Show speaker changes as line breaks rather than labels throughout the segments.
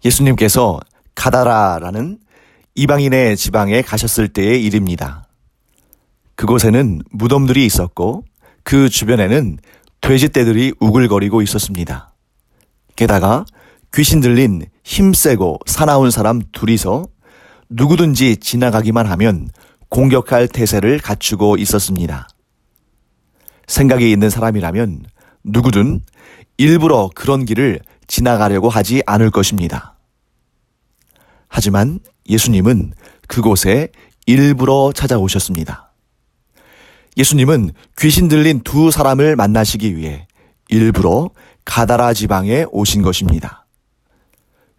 예수님께서 가다라라는 이방인의 지방에 가셨을 때의 일입니다. 그곳에는 무덤들이 있었고 그 주변에는 돼지떼들이 우글거리고 있었습니다. 게다가 귀신 들린 힘세고 사나운 사람 둘이서 누구든지 지나가기만 하면 공격할 태세를 갖추고 있었습니다. 생각이 있는 사람이라면 누구든 일부러 그런 길을 지나가려고 하지 않을 것입니다. 하지만 예수님은 그곳에 일부러 찾아오셨습니다. 예수님은 귀신 들린 두 사람을 만나시기 위해 일부러 가다라 지방에 오신 것입니다.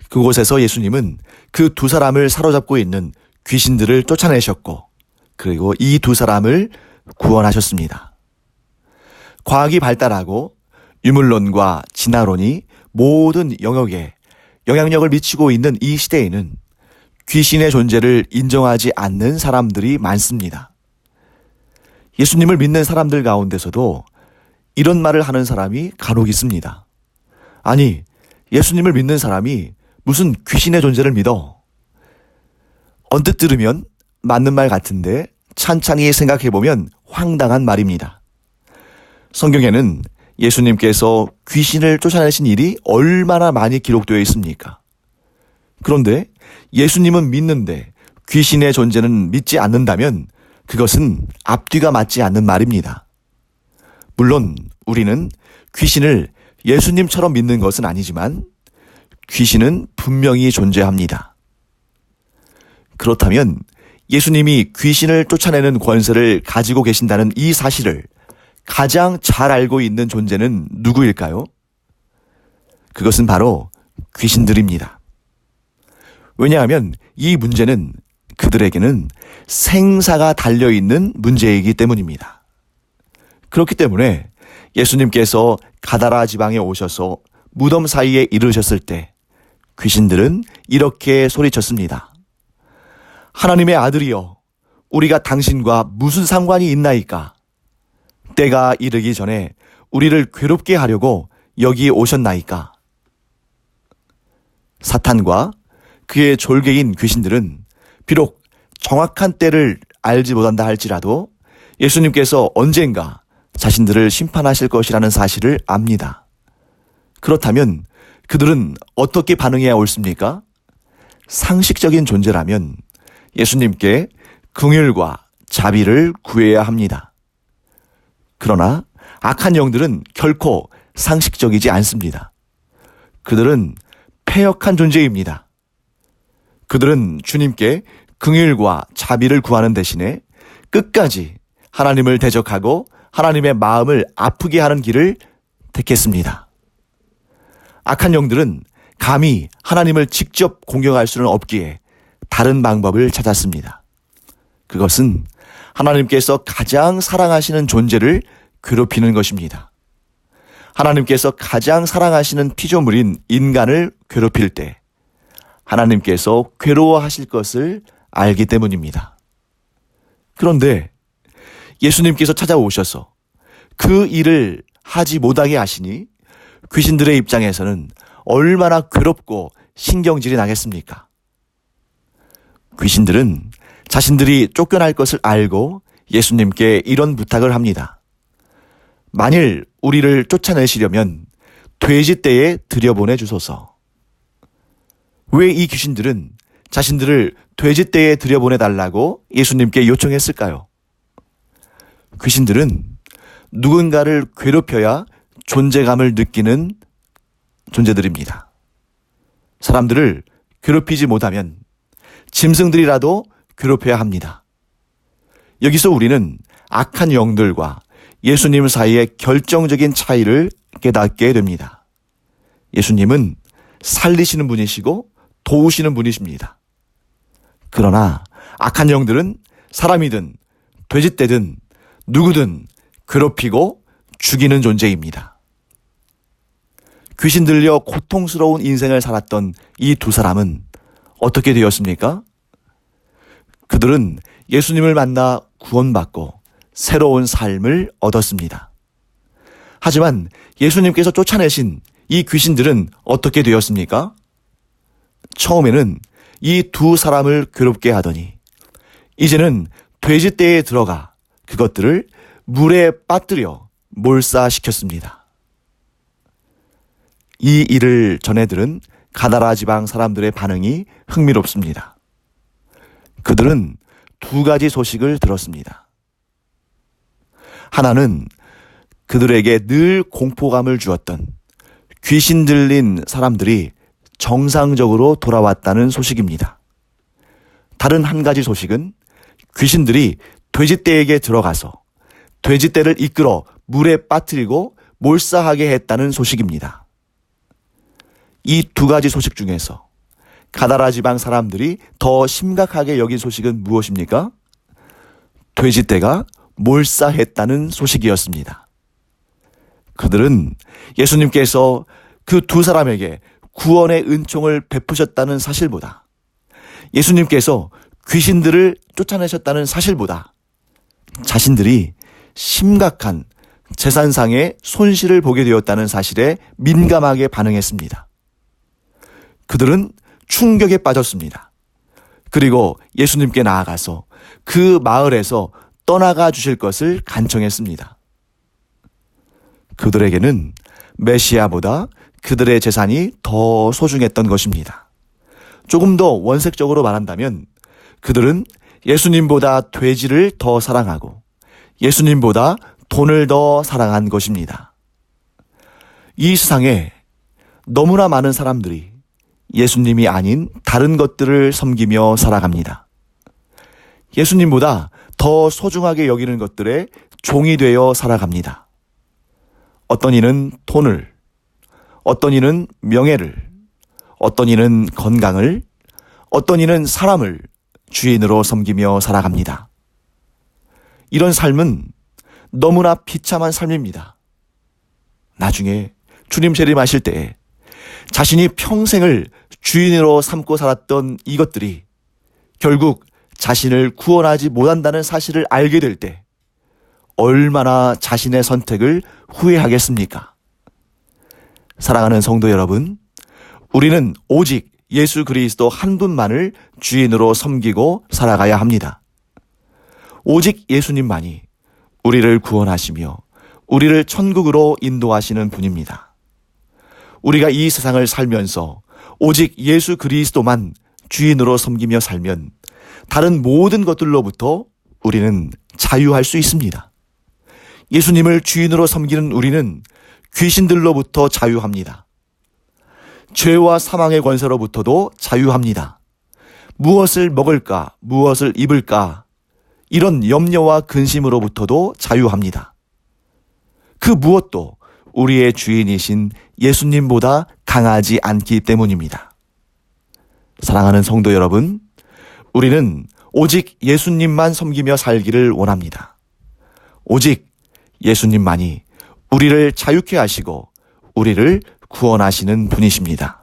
그곳에서 예수님은 그 두 사람을 사로잡고 있는 귀신들을 쫓아내셨고 그리고 이 두 사람을 구원하셨습니다. 과학이 발달하고 유물론과 진화론이 모든 영역에 영향력을 미치고 있는 이 시대에는 귀신의 존재를 인정하지 않는 사람들이 많습니다. 예수님을 믿는 사람들 가운데서도 이런 말을 하는 사람이 간혹 있습니다. 아니, 예수님을 믿는 사람이 무슨 귀신의 존재를 믿어? 언뜻 들으면 맞는 말 같은데 찬찬히 생각해보면 황당한 말입니다. 성경에는 예수님께서 귀신을 쫓아내신 일이 얼마나 많이 기록되어 있습니까? 그런데 예수님은 믿는데 귀신의 존재는 믿지 않는다면 그것은 앞뒤가 맞지 않는 말입니다. 물론 우리는 귀신을 예수님처럼 믿는 것은 아니지만 귀신은 분명히 존재합니다. 그렇다면 예수님이 귀신을 쫓아내는 권세를 가지고 계신다는 이 사실을 가장 잘 알고 있는 존재는 누구일까요? 그것은 바로 귀신들입니다. 왜냐하면 이 문제는 그들에게는 생사가 달려있는 문제이기 때문입니다. 그렇기 때문에 예수님께서 가다라 지방에 오셔서 무덤 사이에 이르셨을 때 귀신들은 이렇게 소리쳤습니다. 하나님의 아들이여, 우리가 당신과 무슨 상관이 있나이까? 때가 이르기 전에 우리를 괴롭게 하려고 여기 오셨나이까? 사탄과 그의 졸개인 귀신들은 비록 정확한 때를 알지 못한다 할지라도 예수님께서 언젠가 자신들을 심판하실 것이라는 사실을 압니다. 그렇다면 그들은 어떻게 반응해야 옳습니까? 상식적인 존재라면 예수님께 긍휼과 자비를 구해야 합니다. 그러나 악한 영들은 결코 상식적이지 않습니다. 그들은 패역한 존재입니다. 그들은 주님께 긍휼과 자비를 구하는 대신에 끝까지 하나님을 대적하고 하나님의 마음을 아프게 하는 길을 택했습니다. 악한 영들은 감히 하나님을 직접 공격할 수는 없기에 다른 방법을 찾았습니다. 그것은 하나님께서 가장 사랑하시는 존재를 괴롭히는 것입니다. 하나님께서 가장 사랑하시는 피조물인 인간을 괴롭힐 때 하나님께서 괴로워하실 것을 알기 때문입니다. 그런데 예수님께서 찾아오셔서 그 일을 하지 못하게 하시니 귀신들의 입장에서는 얼마나 괴롭고 신경질이 나겠습니까? 귀신들은 자신들이 쫓겨날 것을 알고 예수님께 이런 부탁을 합니다. 만일 우리를 쫓아내시려면 돼지떼에 들여보내 주소서. 왜 이 귀신들은 자신들을 돼지떼에 들여보내달라고 예수님께 요청했을까요? 귀신들은 누군가를 괴롭혀야 존재감을 느끼는 존재들입니다. 사람들을 괴롭히지 못하면 짐승들이라도 괴롭혀야 합니다. 여기서 우리는 악한 영들과 예수님 사이의 결정적인 차이를 깨닫게 됩니다. 예수님은 살리시는 분이시고 도우시는 분이십니다. 그러나 악한 영들은 사람이든 돼지떼든 누구든 괴롭히고 죽이는 존재입니다. 귀신 들려 고통스러운 인생을 살았던 이 두 사람은 어떻게 되었습니까? 그들은 예수님을 만나 구원받고 새로운 삶을 얻었습니다. 하지만 예수님께서 쫓아내신 이 귀신들은 어떻게 되었습니까? 처음에는 이 두 사람을 괴롭게 하더니 이제는 돼지떼에 들어가 그것들을 물에 빠뜨려 몰사시켰습니다. 이 일을 전해 들은 가다라 지방 사람들의 반응이 흥미롭습니다. 그들은 두 가지 소식을 들었습니다. 하나는 그들에게 늘 공포감을 주었던 귀신 들린 사람들이 정상적으로 돌아왔다는 소식입니다. 다른 한 가지 소식은 귀신들이 돼지떼에게 들어가서 돼지떼를 이끌어 물에 빠뜨리고 몰사하게 했다는 소식입니다. 이 두 가지 소식 중에서 가다라 지방 사람들이 더 심각하게 여긴 소식은 무엇입니까? 돼지떼가 몰사했다는 소식이었습니다. 그들은 예수님께서 그 두 사람에게 구원의 은총을 베푸셨다는 사실보다 예수님께서 귀신들을 쫓아내셨다는 사실보다 자신들이 심각한 재산상의 손실을 보게 되었다는 사실에 민감하게 반응했습니다. 그들은 충격에 빠졌습니다. 그리고 예수님께 나아가서 그 마을에서 떠나가 주실 것을 간청했습니다. 그들에게는 메시아보다 그들의 재산이 더 소중했던 것입니다. 조금 더 원색적으로 말한다면 그들은 예수님보다 돼지를 더 사랑하고 예수님보다 돈을 더 사랑한 것입니다. 이 세상에 너무나 많은 사람들이 예수님이 아닌 다른 것들을 섬기며 살아갑니다. 예수님보다 더 소중하게 여기는 것들에 종이 되어 살아갑니다. 어떤 이는 돈을, 어떤 이는 명예를, 어떤 이는 건강을, 어떤 이는 사람을 주인으로 섬기며 살아갑니다. 이런 삶은 너무나 비참한 삶입니다. 나중에 주님 재림하실 때에 자신이 평생을 주인으로 삼고 살았던 이것들이 결국 자신을 구원하지 못한다는 사실을 알게 될 때 얼마나 자신의 선택을 후회하겠습니까? 사랑하는 성도 여러분, 우리는 오직 예수 그리스도 한 분만을 주인으로 섬기고 살아가야 합니다. 오직 예수님만이 우리를 구원하시며 우리를 천국으로 인도하시는 분입니다. 우리가 이 세상을 살면서 오직 예수 그리스도만 주인으로 섬기며 살면 다른 모든 것들로부터 우리는 자유할 수 있습니다. 예수님을 주인으로 섬기는 우리는 귀신들로부터 자유합니다. 죄와 사망의 권세로부터도 자유합니다. 무엇을 먹을까, 무엇을 입을까, 이런 염려와 근심으로부터도 자유합니다. 그 무엇도 우리의 주인이신 예수님보다 강하지 않기 때문입니다. 사랑하는 성도 여러분, 우리는 오직 예수님만 섬기며 살기를 원합니다. 오직 예수님만이 우리를 자유케 하시고 우리를 구원하시는 분이십니다.